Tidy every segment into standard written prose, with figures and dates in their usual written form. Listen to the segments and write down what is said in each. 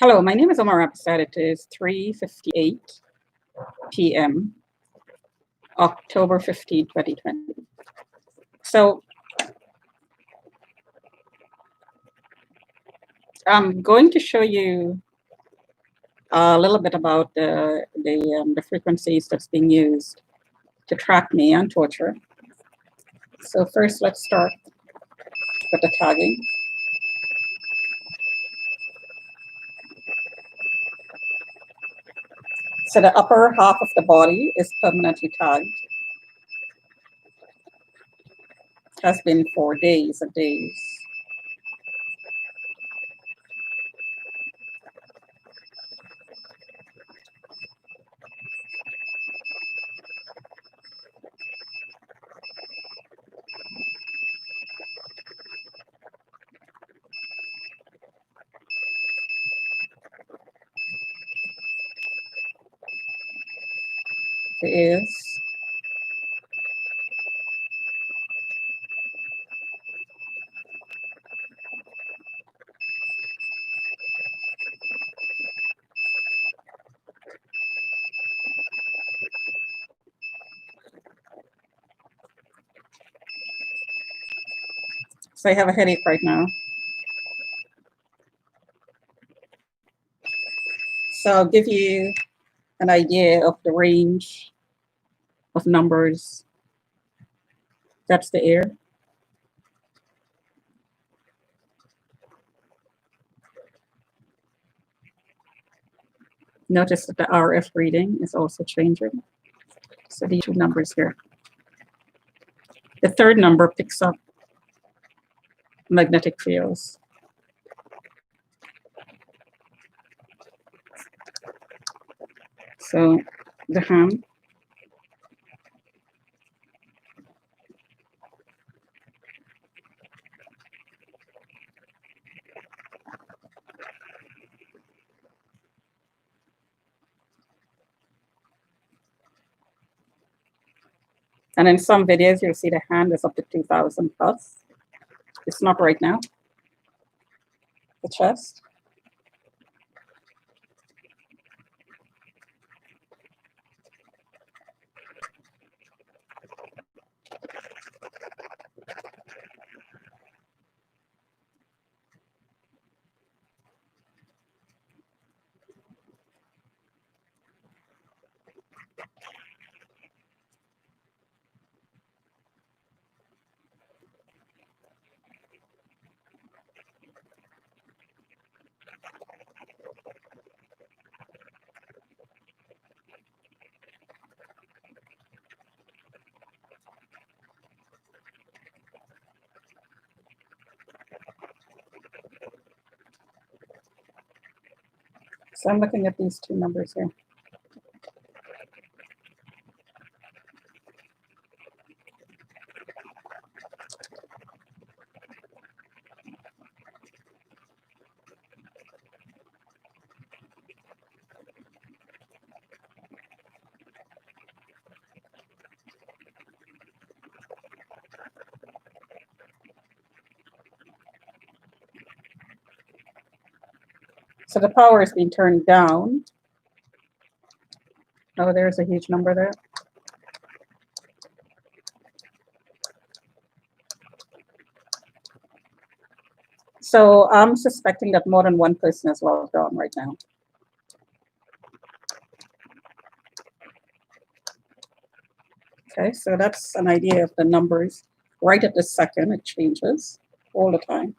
Hello, my name is Omar Rapsat. It is 3:58 p.m., October 15, 2020. So I'm going to show you a little bit about the frequencies that's being used to track me and torture. So first, let's start with the tagging. So the upper half of the body is permanently tagged. Has been for days and days. It is so I have a headache right now. So I'll give you an idea of the range of numbers. That's the air. Notice that the RF reading is also changing. So these two numbers here. The third number picks up magnetic fields. So the hand. And in some videos, you'll see the hand is up to 2,000 plus. It's not right now. The chest. So I'm looking at these two numbers here. So the power is being turned down. Oh, there's a huge number there. So I'm suspecting that more than one person is logged on right now. Okay, so that's an idea of the numbers. Right at this second, it changes all the time.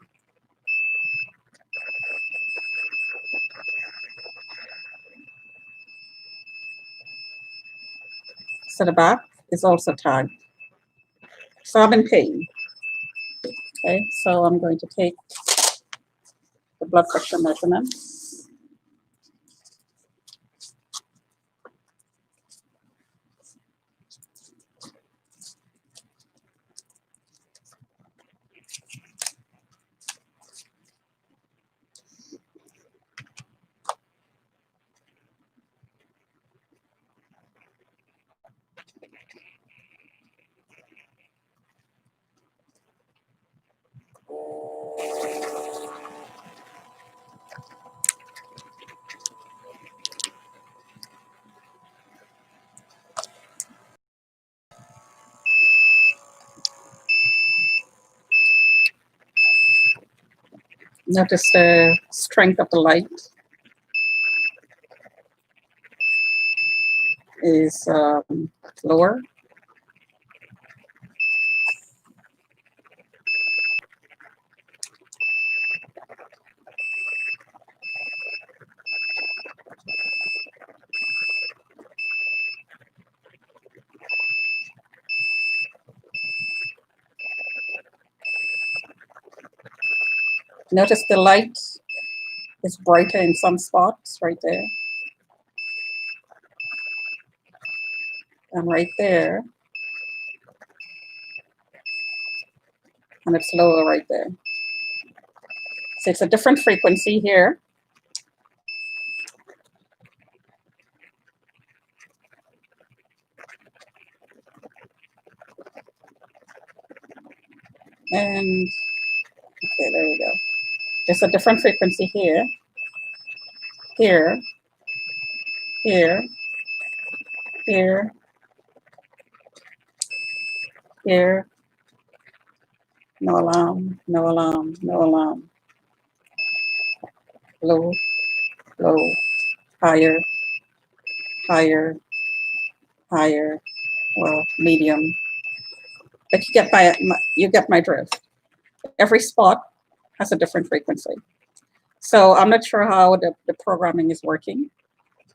So the back is also tagged. So I'm in pain. Okay, so I'm going to take the blood pressure measurements. Notice the strength of the light is lower. Notice the light is brighter in some spots right there. And right there. And it's lower right there. So it's a different frequency here. And okay, there we go. There's a different frequency here, here, here, here, here. No alarm, no alarm, no alarm. Low, low, higher, higher, higher, well, medium. But you get my drift. Every spot has a different frequency. So I'm not sure how the programming is working,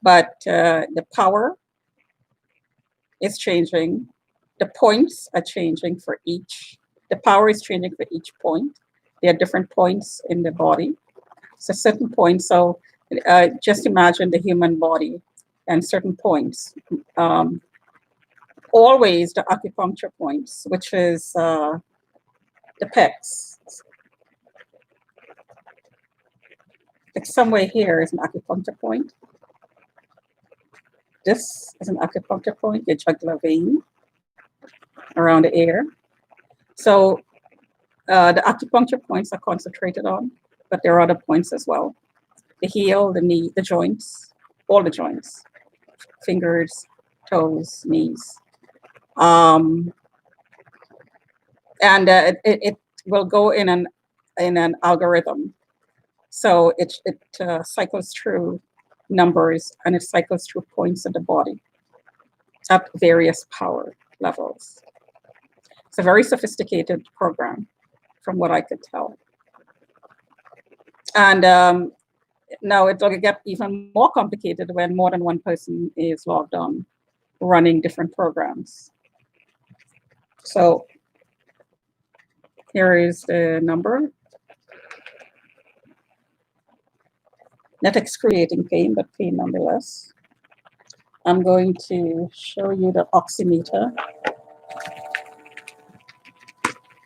but the power is changing. The points are changing for each. The power is changing for each point. There are different points in the body. So certain points, so just imagine the human body and certain points. Always the acupuncture points, which is the pecs. Like somewhere here is an acupuncture point. This is an acupuncture point, your jugular vein around the ear. So the acupuncture points are concentrated on, but there are other points as well. The heel, the knee, the joints, all the joints, fingers, toes, knees. And it will go in an algorithm. So it cycles through numbers and it cycles through points of the body at various power levels. It's a very sophisticated program from what I could tell. And now it will get even more complicated when more than one person is logged on running different programs. So here is the number. Not excruciating pain, but pain nonetheless. I'm going to show you the oximeter.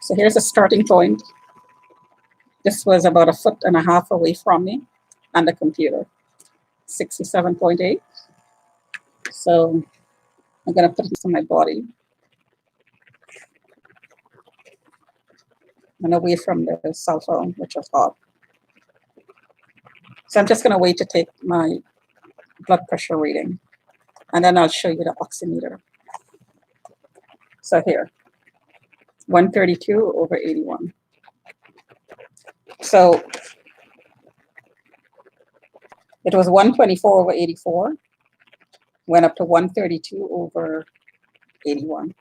So here's a starting point. This was about 1.5 feet away from me on the computer, 67.8. So I'm gonna put it on my body and away from the cell phone, which is hot. So I'm just gonna wait to take my blood pressure reading and then I'll show you the oximeter. So here, 132/81. So it was 124/84, went up to 132/81.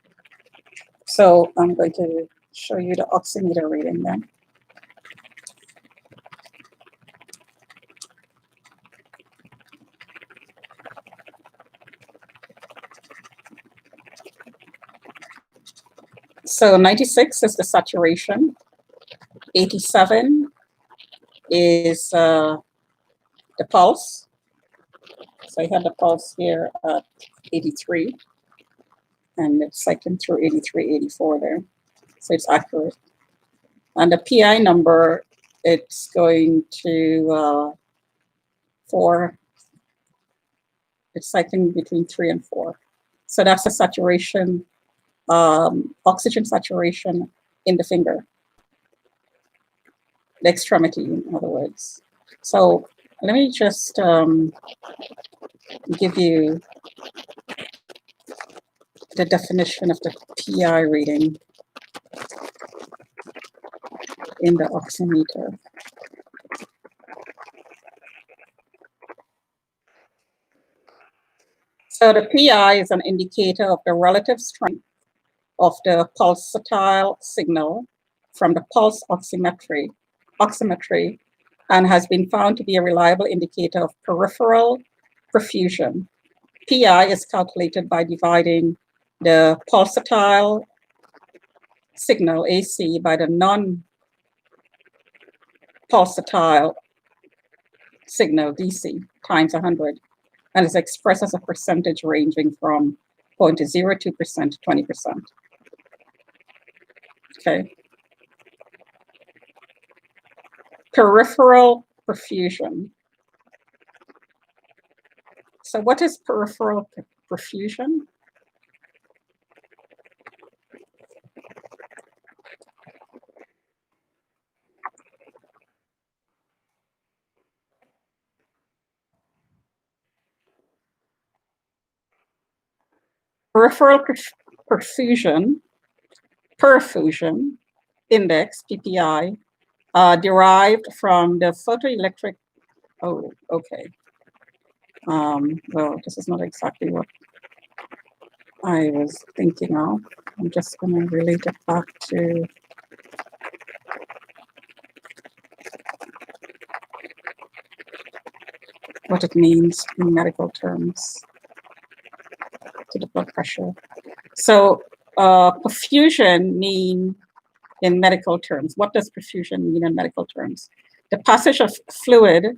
So I'm going to show you the oximeter reading then. So 96 is the saturation, 87 is the pulse. So I had the pulse here at 83, and it's cycling through 83, 84 there. So it's accurate. And the PI number, it's going to 4. It's cycling between 3 and 4. So that's the saturation, oxygen saturation in the finger, the extremity, in other words. So let me just give you the definition of the PI reading in the oximeter. So the PI is an indicator of the relative strength of the pulsatile signal from the pulse oximetry, and has been found to be a reliable indicator of peripheral perfusion. PI is calculated by dividing the pulsatile signal AC by the non-pulsatile signal DC times 100, and is expressed as a percentage ranging from 0.02% to 20%. Okay. Peripheral perfusion. So what is peripheral perfusion? Peripheral perfusion index, PPI, derived from the photoelectric, oh, okay. Well, this is not exactly what I was thinking of. I'm just going to relate it back to what it means in medical terms to the blood pressure. So perfusion mean in medical terms. What does perfusion mean in medical terms? The passage of fluid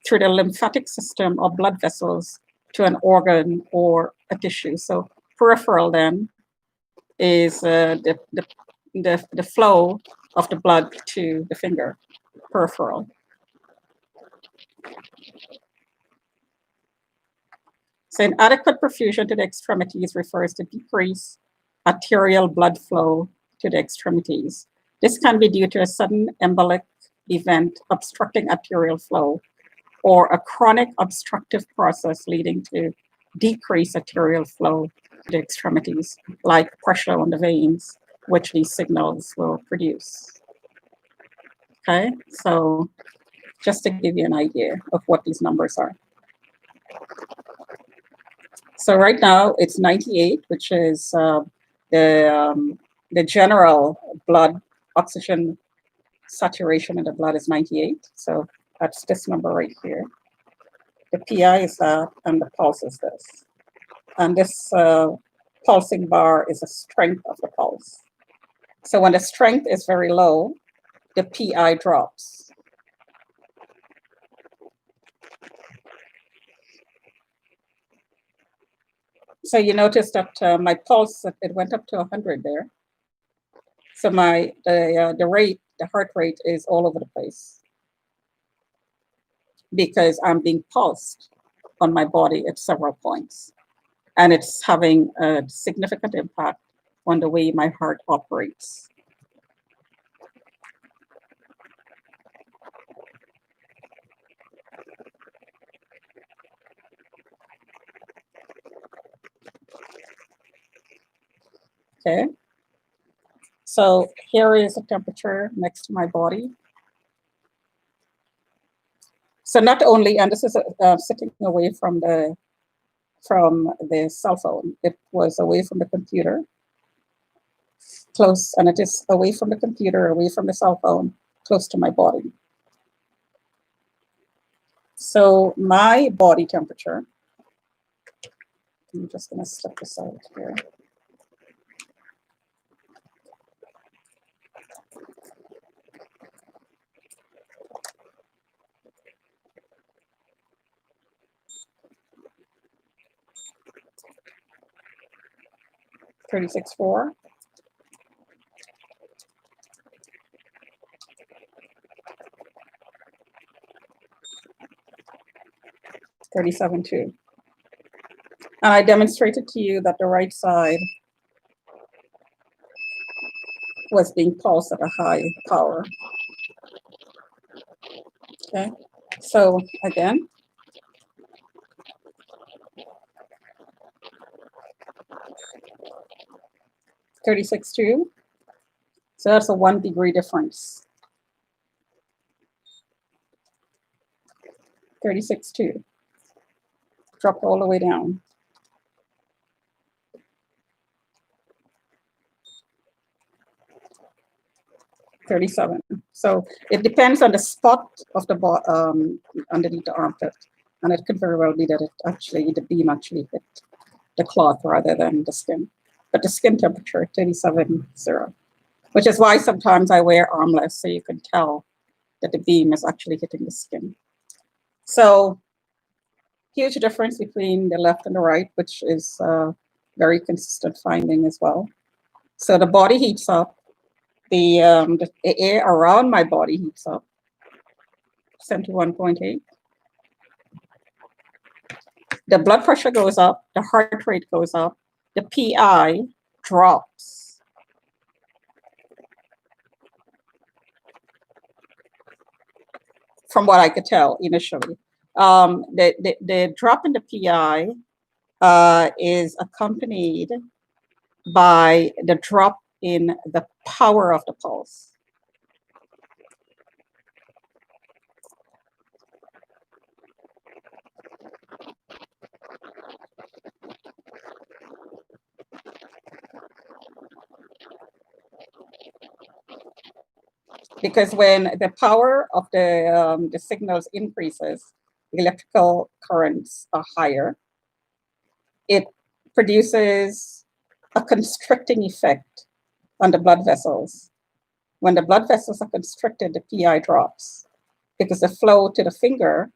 through the lymphatic system or blood vessels to an organ or a tissue. So peripheral then is the flow of the blood to the finger, peripheral. So inadequate perfusion to the extremities refers to decreased arterial blood flow to the extremities. This can be due to a sudden embolic event obstructing arterial flow or a chronic obstructive process leading to decreased arterial flow to the extremities, like pressure on the veins, which these signals will produce. Okay, so just to give you an idea of what these numbers are. So right now it's 98, which is the general blood oxygen saturation in the blood is 98. So that's this number right here. The PI is that, and the pulse is this. And this pulsing bar is the strength of the pulse. So when the strength is very low, the PI drops. So you notice that my pulse, it went up to 100 there. So the heart rate is all over the place because I'm being pulsed on my body at several points. And it's having a significant impact on the way my heart operates. Okay. So here is the temperature next to my body. So not only, and this is sitting away from the cell phone, it was away from the computer, close, and it is away from the computer, away from the cell phone, close to my body. So my body temperature, I'm just going to step this out here. $36.4. $37.2. And I demonstrated to you that the right side was being pulsed at a high power. Okay, so again, $36.2. So that's a 1 degree difference. 36.2. Dropped all the way down. 37. So it depends on the spot of the underneath the armpit, and it could very well be that the beam actually hit the cloth rather than the skin. But the skin temperature 37.0, which is why sometimes I wear armless so you can tell that the beam is actually hitting the skin. So huge difference between the left and the right, which is very consistent finding as well. So the body heats up. The air around my body heats up, 71.8. The blood pressure goes up, the heart rate goes up, the PI drops. From what I could tell initially. The drop in the PI is accompanied by the drop in the power of the pulse. Because when the power of the signals increases, electrical currents are higher. It produces a constricting effect on the blood vessels. When the blood vessels are constricted, the PI drops because the flow to the finger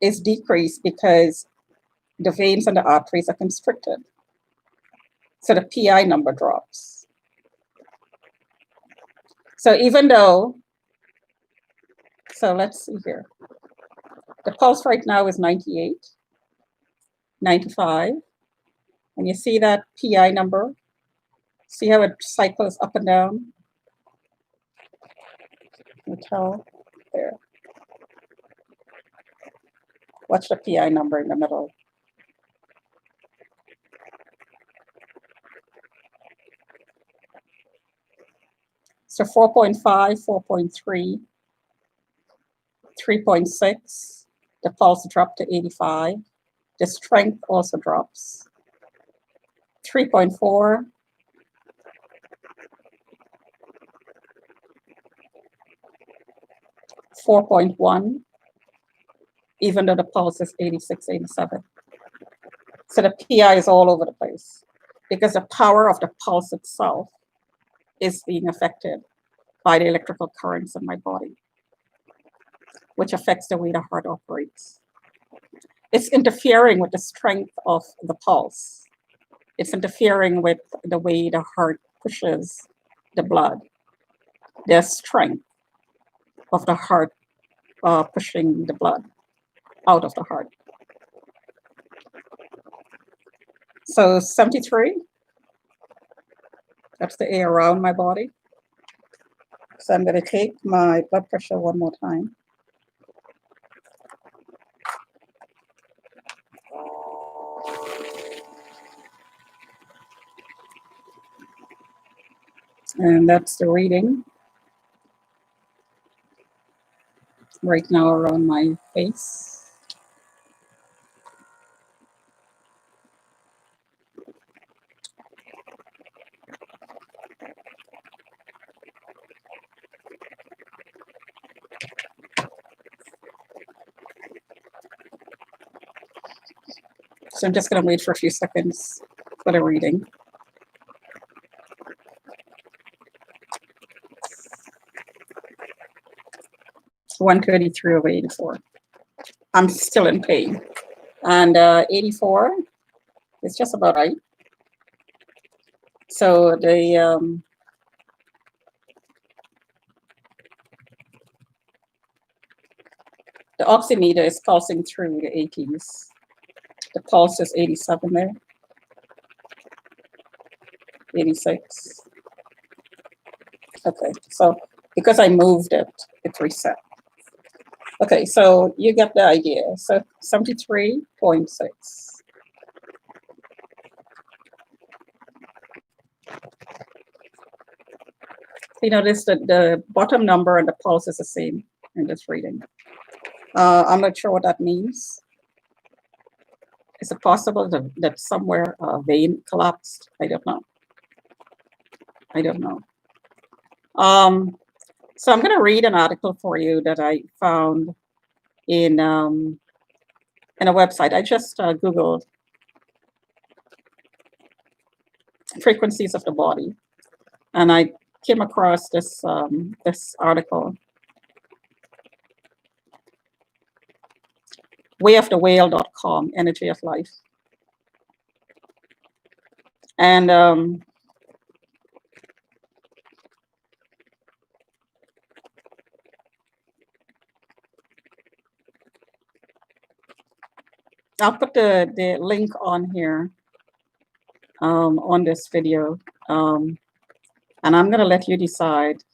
is decreased because the veins and the arteries are constricted. So the PI number drops. So even though, so let's see here. The pulse right now is 98, 95. And you see that PI number? See how it cycles up and down? You tell there. Watch the PI number in the middle. So 4.5, 4.3, 3.6. The pulse dropped to 85. The strength also drops. 3.4. 4.1, even though the pulse is 86, 87. So the PI is all over the place because the power of the pulse itself is being affected by the electrical currents in my body, which affects the way the heart operates. It's interfering with the strength of the pulse. It's interfering with the way the heart pushes the blood. The strength of the heart pushing the blood out of the heart. So 73, that's the air around my body. So I'm going to take my blood pressure one more time. And that's the reading right now around my face. So I'm just going to wait for a few seconds for the reading. (133 over 84). I'm still in pain. And 84 is just about right. So the oximeter is pulsing through the 80s. The pulse is 87 there. 86. Okay, so because I moved it, it's reset. Okay, so you get the idea. So 73.6. You notice that the bottom number and the pulse is the same in this reading. I'm not sure what that means. Is it possible that somewhere a vein collapsed? I don't know. I don't know. So I'm going to read an article for you that I found in a website. I just Googled frequencies of the body, and I came across this this article, wayofthewhale.com, Energy of Life. And I'll put the link on here on this video. And I'm going to let you decide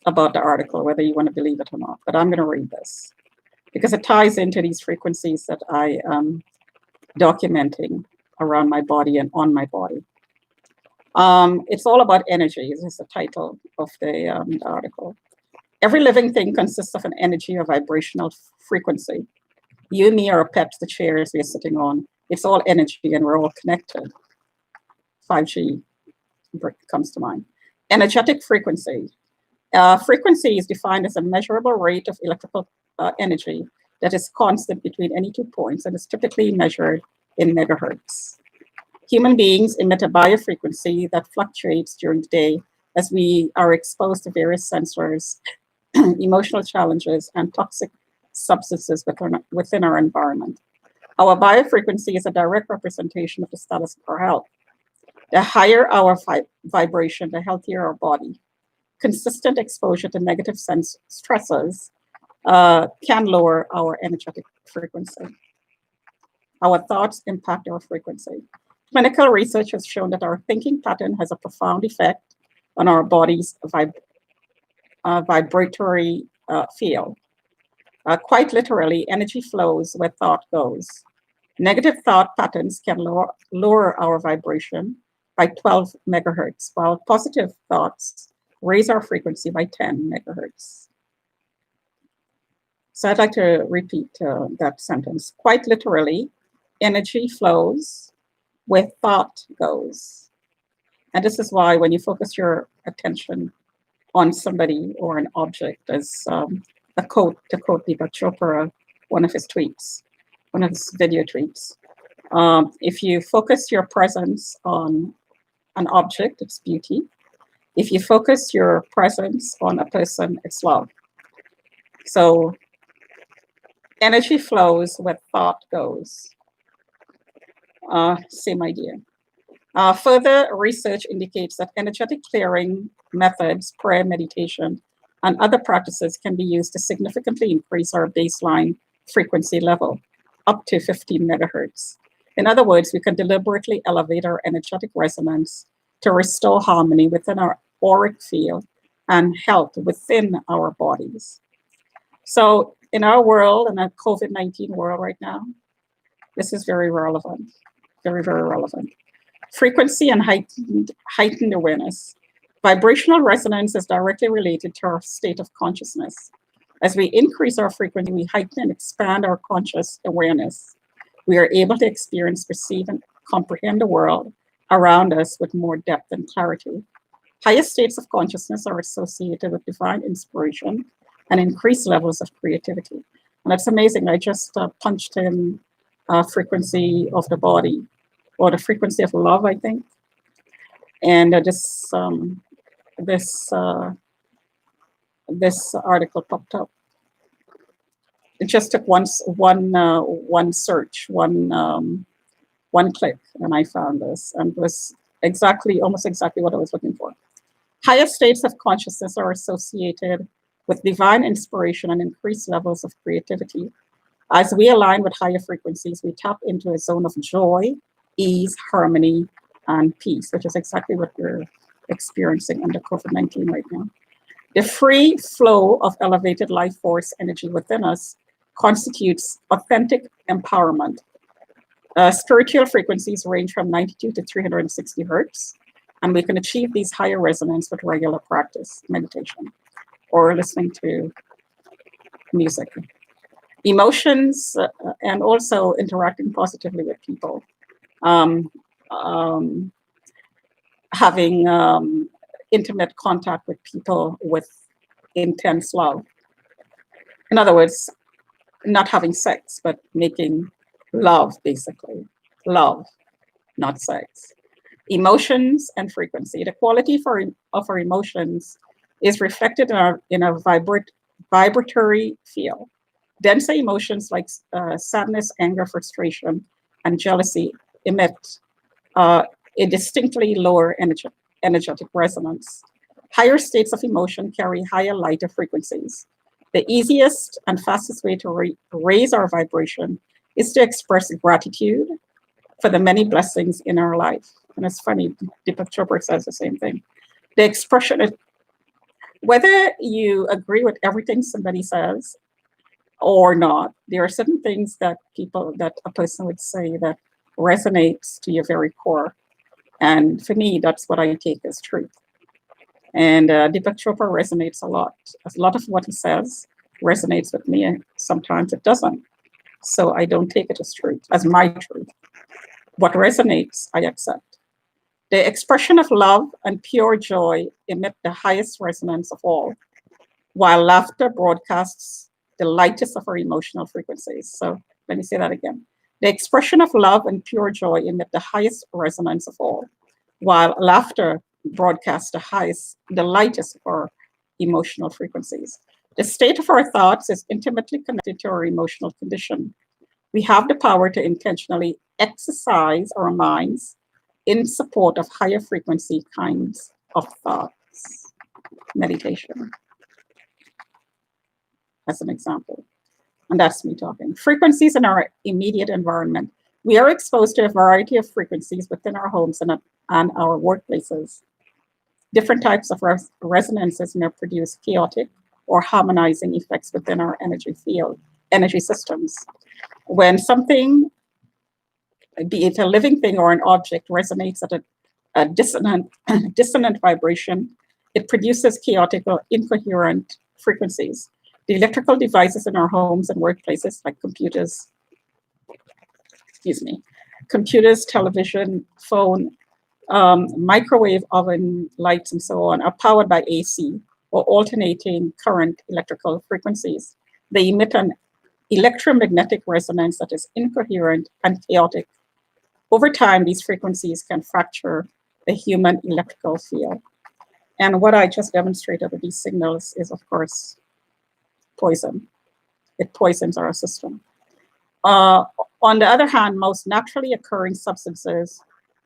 about the article, whether you want to believe it or not. But I'm going to read this because it ties into these frequencies that I am documenting around my body and on my body. It's all about energy. This is the title of the article. Every living thing consists of an energy or vibrational frequency. You, me, or a pet, the chairs we're sitting on, it's all energy and we're all connected. 5G comes to mind. Energetic frequency. Frequency is defined as a measurable rate of electrical energy that is constant between any 2 points and is typically measured in megahertz. Human beings emit a biofrequency that fluctuates during the day as we are exposed to various sensors, emotional challenges, and toxic substances within our environment. Our biofrequency is a direct representation of the status of our health. The higher our vibration, the healthier our body. Consistent exposure to negative stresses can lower our energetic frequency. Our thoughts impact our frequency. Clinical research has shown that our thinking pattern has a profound effect on our body's vibratory field. Quite literally, energy flows where thought goes. Negative thought patterns can lower our vibration by 12 megahertz, while positive thoughts raise our frequency by 10 megahertz. So I'd like to repeat that sentence. Quite literally, energy flows where thought goes. And this is why when you focus your attention on somebody or an object, as a quote, to quote Deepak Chopra, one of his tweets, one of his video tweets, if you focus your presence on an object, it's beauty. If you focus your presence on a person, it's love. So energy flows where thought goes. Same idea. Further research indicates that energetic clearing methods, prayer, meditation, and other practices can be used to significantly increase our baseline frequency level up to 15 megahertz. In other words, we can deliberately elevate our energetic resonance to restore harmony within our auric field and health within our bodies. So in our world, in our COVID-19 world right now, this is very relevant, very, very relevant. Frequency and heightened awareness. Vibrational resonance is directly related to our state of consciousness. As we increase our frequency, we heighten and expand our conscious awareness. We are able to experience, perceive, and comprehend the world around us with more depth and clarity. Higher states of consciousness are associated with divine inspiration and increased levels of creativity. And that's amazing. I just punched in frequency of the body, or the frequency of love, I think. And this article popped up. It just took one search, one click, and I found this, and it was almost exactly what I was looking for. Higher states of consciousness are associated with divine inspiration and increased levels of creativity. As we align with higher frequencies, we tap into a zone of joy, ease, harmony, and peace, which is exactly what we're experiencing under COVID-19 right now. The free flow of elevated life force energy within us constitutes authentic empowerment. Spiritual frequencies range from 92 to 360 hertz, and we can achieve these higher resonance with regular practice, meditation, or listening to music. Emotions and also interacting positively with people. Having intimate contact with people with intense love. In other words, not having sex, but making love, basically. Love, not sex. Emotions and frequency. The quality of our emotions is reflected in a vibratory field. Denser emotions like sadness, anger, frustration, and jealousy emit a distinctly lower energetic resonance. Higher states of emotion carry higher, lighter frequencies. The easiest and fastest way to raise our vibration is to express gratitude for the many blessings in our life. And it's funny, Deepak Chopra says the same thing. The expression, whether you agree with everything somebody says or not, there are certain things that a person would say that resonates to your very core. And for me, that's what I take as truth. And Deepak Chopra resonates a lot. A lot of what he says resonates with me, and sometimes it doesn't. So I don't take it as truth, as my truth. What resonates, I accept. The expression of love and pure joy emit the highest resonance of all, while laughter broadcasts the lightest of our emotional frequencies. So let me say that again. The expression of love and pure joy emit the highest resonance of all, while laughter broadcasts the lightest of our emotional frequencies. The state of our thoughts is intimately connected to our emotional condition. We have the power to intentionally exercise our minds in support of higher frequency kinds of thoughts. Meditation, as an example. And that's me talking. Frequencies in our immediate environment. We are exposed to a variety of frequencies within our homes and our workplaces. Different types of resonances may produce chaotic or harmonizing effects within our energy field, energy systems. When something, be it a living thing or an object, resonates at a dissonant vibration, it produces chaotic or incoherent frequencies. The electrical devices in our homes and workplaces, like computers, television, phone, microwave oven, lights, and so on, are powered by AC or alternating current electrical frequencies. They emit an electromagnetic resonance that is incoherent and chaotic. Over time, these frequencies can fracture the human electrical field. And what I just demonstrated with these signals is, of course, poison. It poisons our system. On the other hand, most naturally occurring substances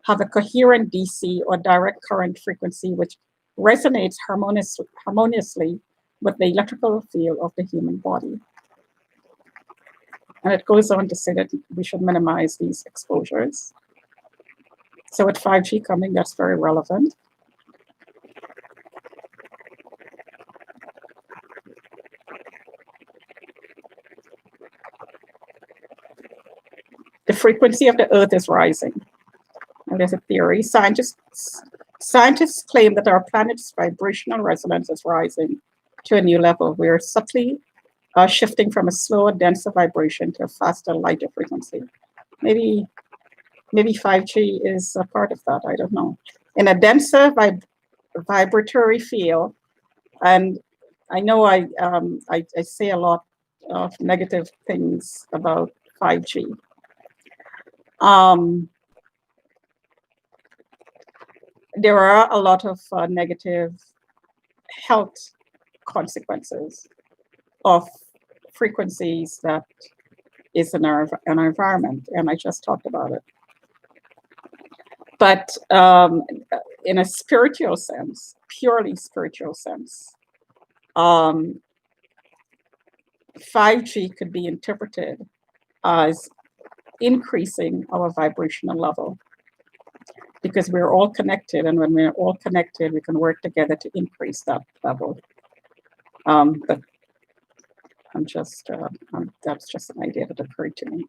have a coherent DC or direct current frequency which resonates harmoniously with the electrical field of the human body. And it goes on to say that we should minimize these exposures. So with 5G coming, that's very relevant. The frequency of the Earth is rising. And there's a theory. Scientists claim that our planet's vibrational resonance is rising to a new level. We're subtly shifting from a slower, denser vibration to a faster, lighter frequency. Maybe 5G is a part of that. I don't know. In a denser vibratory field, and I know I say a lot of negative things about 5G. There are a lot of negative health consequences of frequencies that is in our environment, and I just talked about it. But in a spiritual sense, purely spiritual sense, 5G could be interpreted as increasing our vibrational level, because we're all connected, and when we're all connected, we can work together to increase that level. But that's just an idea that occurred to me.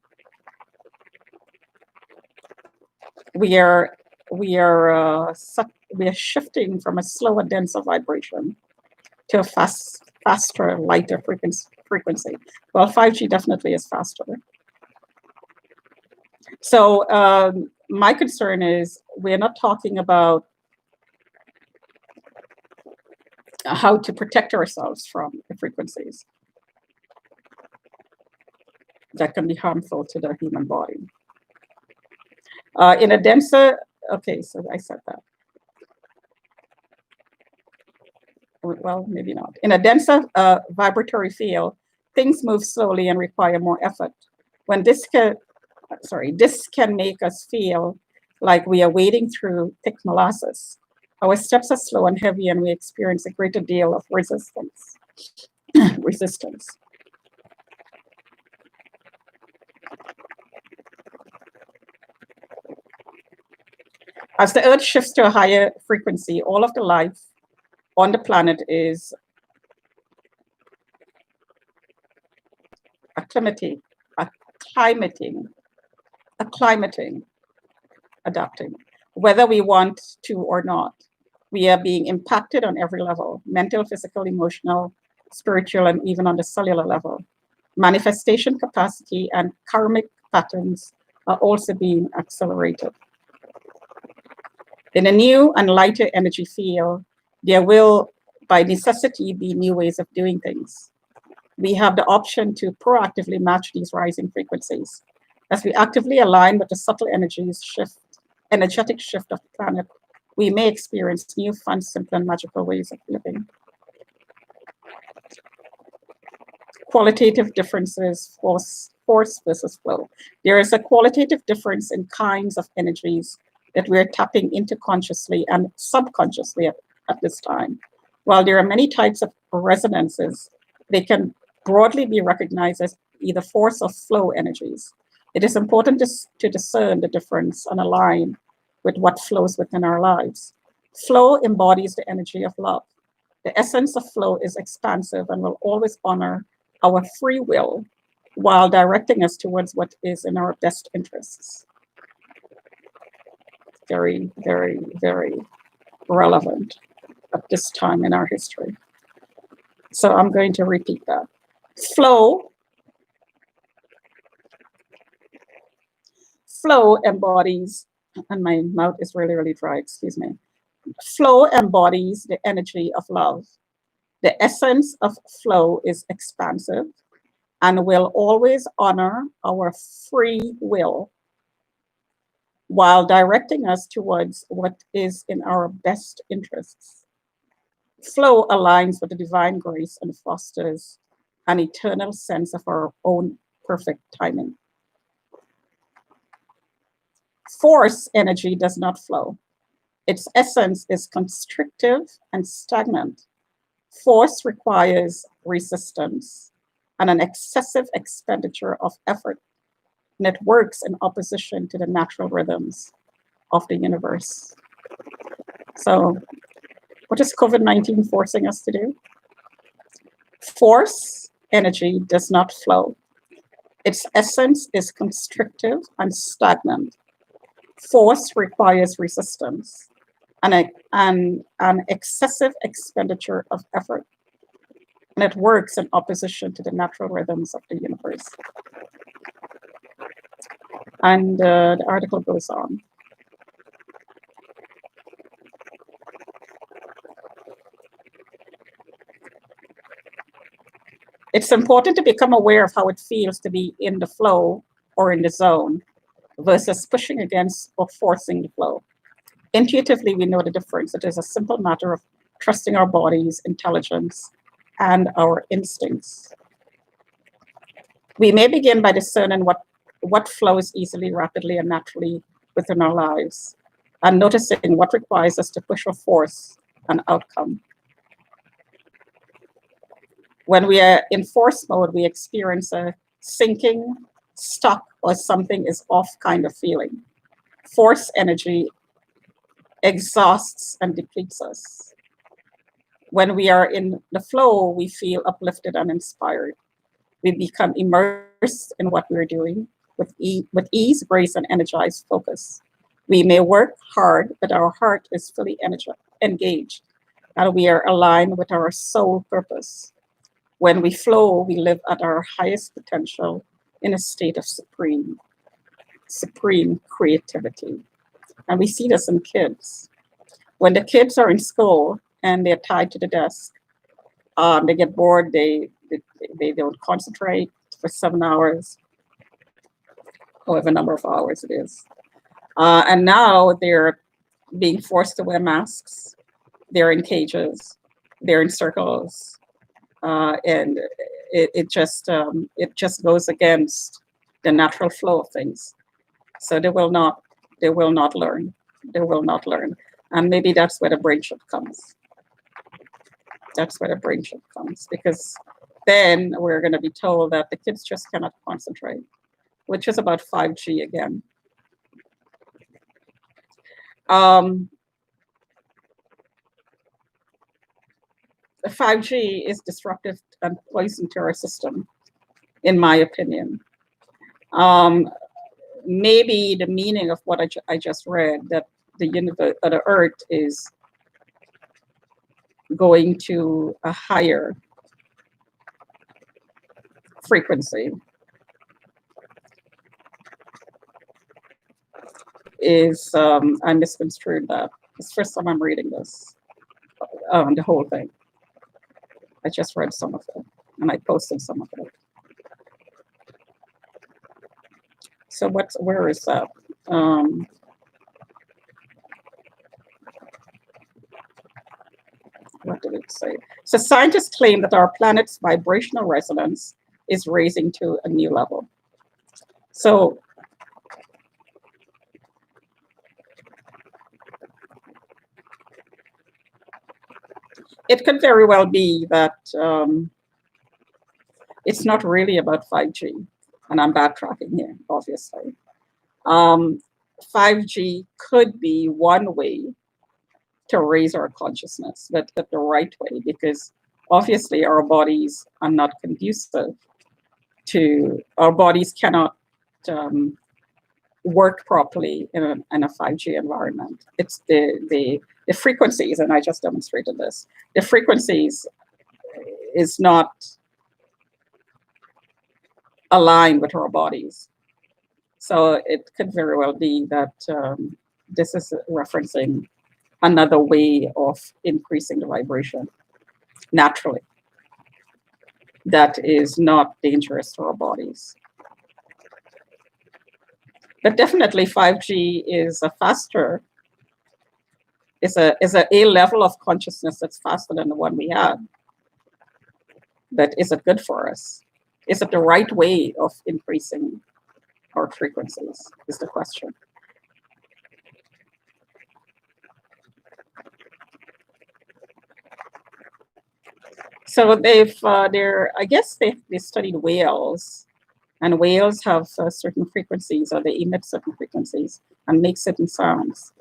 We are shifting from a slower, denser vibration to a faster, lighter frequency. Well, 5G definitely is faster. So my concern is we're not talking about how to protect ourselves from the frequencies that can be harmful to the human body. In a denser, okay, so I said that. Well, maybe not. In a denser vibratory field, things move slowly and require more effort. When this can make us feel like we are wading through thick molasses. Our steps are slow and heavy, and we experience a greater deal of resistance. resistance. As the Earth shifts to a higher frequency, all of the life on the planet is acclimating, adapting, whether we want to or not. We are being impacted on every level: mental, physical, emotional, spiritual, and even on the cellular level. Manifestation capacity and karmic patterns are also being accelerated. In a new and lighter energy field, there will, by necessity, be new ways of doing things. We have the option to proactively match these rising frequencies. As we actively align with the subtle energetic shift of the planet, we may experience new, fun, simple, and magical ways of living. Qualitative differences, force versus flow. There is a qualitative difference in kinds of energies that we're tapping into consciously and subconsciously at this time. While there are many types of resonances, they can broadly be recognized as either force or flow energies. It is important to discern the difference and align with what flows within our lives. Flow embodies the energy of love. The essence of flow is expansive and will always honor our free will while directing us towards what is in our best interests. Very, very, very relevant at this time in our history. So I'm going to repeat that. Flow embodies, and my mouth is really, really dry, excuse me. Flow embodies the energy of love. The essence of flow is expansive and will always honor our free will while directing us towards what is in our best interests. Flow aligns with the divine grace and fosters an eternal sense of our own perfect timing. Force energy does not flow. Its essence is constrictive and stagnant. Force requires resistance and an excessive expenditure of effort, and it works in opposition to the natural rhythms of the universe. So, what is COVID-19 forcing us to do? Force energy does not flow. Its essence is constrictive and stagnant. Force requires resistance and an excessive expenditure of effort, and it works in opposition to the natural rhythms of the universe. And the article goes on. It's important to become aware of how it feels to be in the flow or in the zone versus pushing against or forcing the flow. Intuitively, we know the difference. It is a simple matter of trusting our body's intelligence and our instincts. We may begin by discerning what flows easily, rapidly, and naturally within our lives, and noticing what requires us to push or force an outcome. When we are in force mode, we experience a sinking, stuck, or something is off kind of feeling. Force energy exhausts and depletes us. When we are in the flow, we feel uplifted and inspired. We become immersed in what we're doing with ease, grace, and energized focus. We may work hard, but our heart is fully engaged, and we are aligned with our soul purpose. When we flow, we live at our highest potential in a state of supreme creativity. And we see this in kids. When the kids are in school, and they're tied to the desk. They get bored, they don't concentrate for 7 hours, however number of hours it is. And now they're being forced to wear masks. They're in cages, they're in circles, and it just goes against the natural flow of things. So they will not learn. They will not learn. And maybe that's where the brain shift comes. That's where the brain shift comes, because then we're going to be told that the kids just cannot concentrate, which is about 5G again. The 5G is disruptive and poison to our system, in my opinion. Maybe the meaning of what I just read, that the universe, the Earth is going to a higher frequency, is I misconstrued that. It's the first time I'm reading this, the whole thing. I just read some of it, and I posted some of it. So where is that? What did it say? So scientists claim that our planet's vibrational resonance is raising to a new level. So it could very well be that it's not really about 5G. And I'm backtracking here, obviously. 5G could be one way to raise our consciousness, but the right way, because obviously our bodies are not conducive to, our bodies cannot work properly in a 5G environment. It's the frequencies, and I just demonstrated this, the frequencies is not aligned with our bodies. So it could very well be that this is referencing another way of increasing the vibration naturally that is not dangerous to our bodies. But definitely 5G is a faster, is a level of consciousness that's faster than the one we had. But is it good for us? Is it the right way of increasing our frequencies, is the question. So I guess they studied whales, and whales have certain frequencies, or they emit certain frequencies and make certain sounds.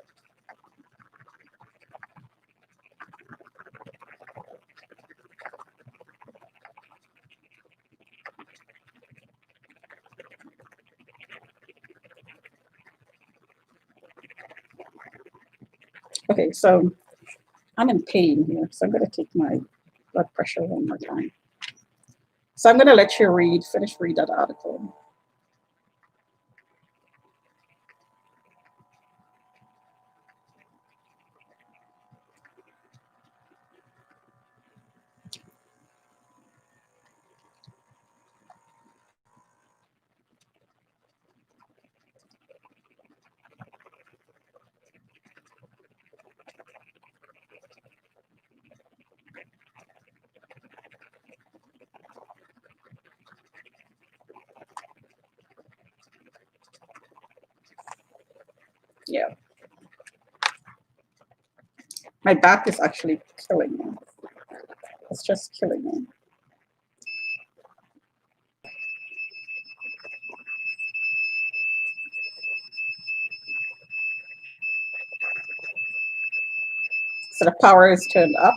Okay, so I'm in pain here, so I'm going to take my blood pressure one more time. So I'm going to let you finish read that article. Yeah. My back is actually killing me. It's just killing me. So the power is turned up.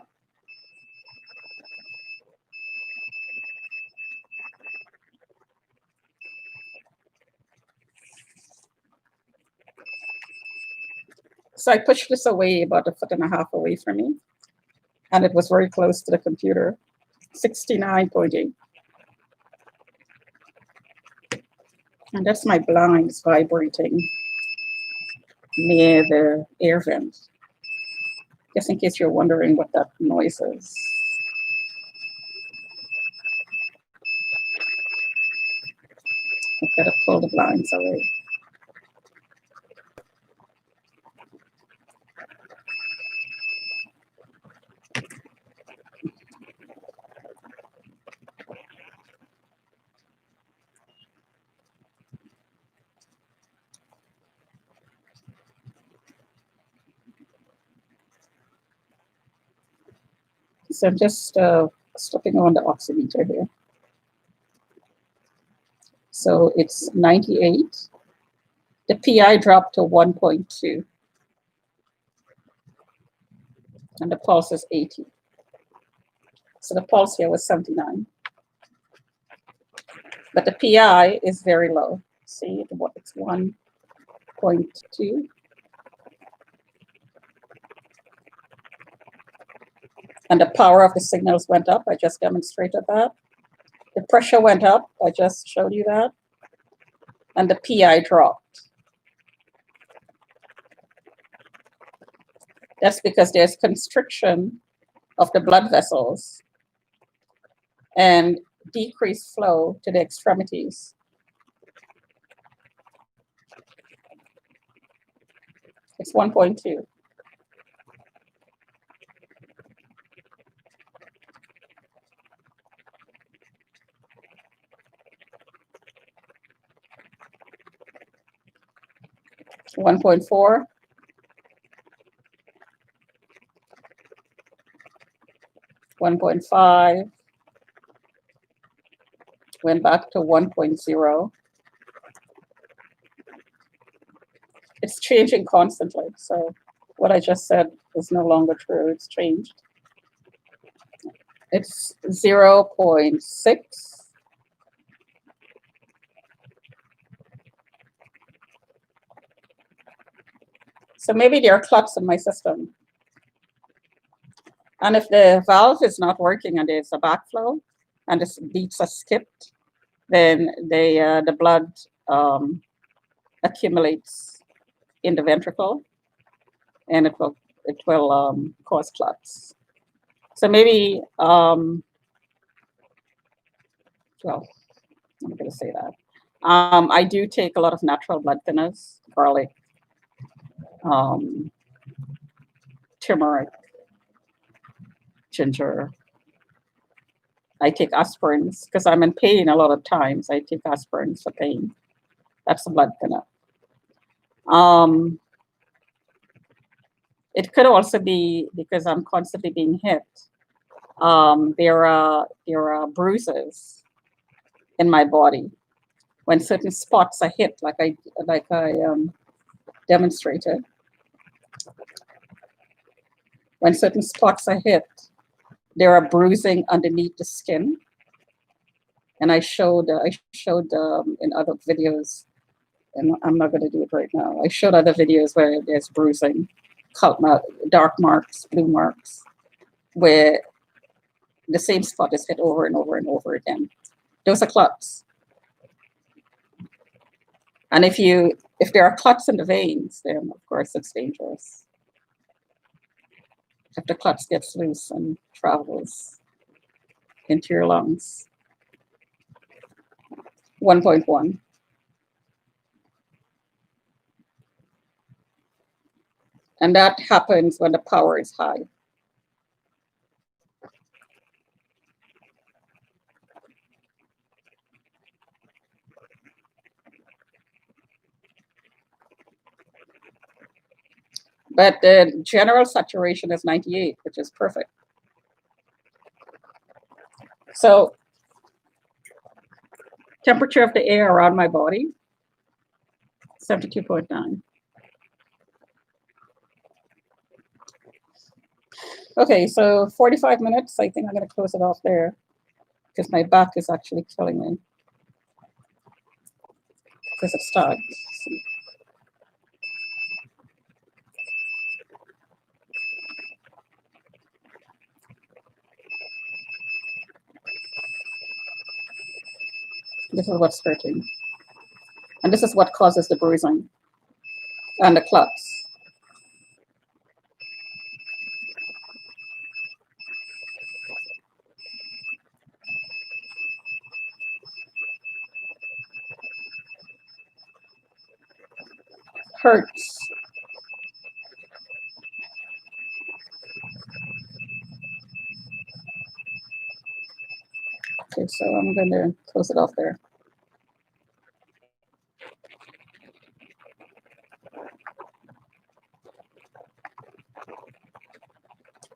So I pushed this away about 1.5 feet away from me, and it was very close to the computer, 69.8. And that's my blinds vibrating near the air vent. Just in case you're wondering what that noise is. I've got to pull the blinds away. So I'm just stepping on the oximeter here. So it's 98. The PI dropped to 1.2. And the pulse is 80. So the pulse here was 79. But the PI is very low. See, it's 1.2. And the power of the signals went up. I just demonstrated that. The pressure went up. I just showed you that. And the PI dropped. That's because there's constriction of the blood vessels and decreased flow to the extremities. It's 1.2. One 1.4. 1.5. Went back to 1.0. It's changing constantly. So what I just said is no longer true. It's changed. It's 0.6. So maybe there are clots in my system. And if the valve is not working and there's a backflow and the beats are skipped, then the blood accumulates in the ventricle and it will cause clots. So maybe, well, I'm not going to say that. I do take a lot of natural blood thinners, garlic, turmeric, ginger. I take aspirins because I'm in pain a lot of times. I take aspirins for pain. That's a blood thinner. It could also be because I'm constantly being hit. There are bruises in my body when certain spots are hit, like I demonstrated. When certain spots are hit, there are bruising underneath the skin, and I showed in other videos, and I'm not going to do it right now. I showed other videos where there's bruising, dark marks, blue marks, where the same spot is hit over and over and over again. Those are clots. And if there are clots in the veins, then of course it's dangerous. If the clots gets loose and travels into your lungs. 1.1. And that happens when the power is high. But the general saturation is 98, which is perfect. So temperature of the air around my body, 72.9. Okay, so 45 minutes. I think I'm going to close it off there because my back is actually killing me because it starts. This is what's hurting. And this is what causes the bruising and the clots. hertz. Okay, so I'm going to close it off there.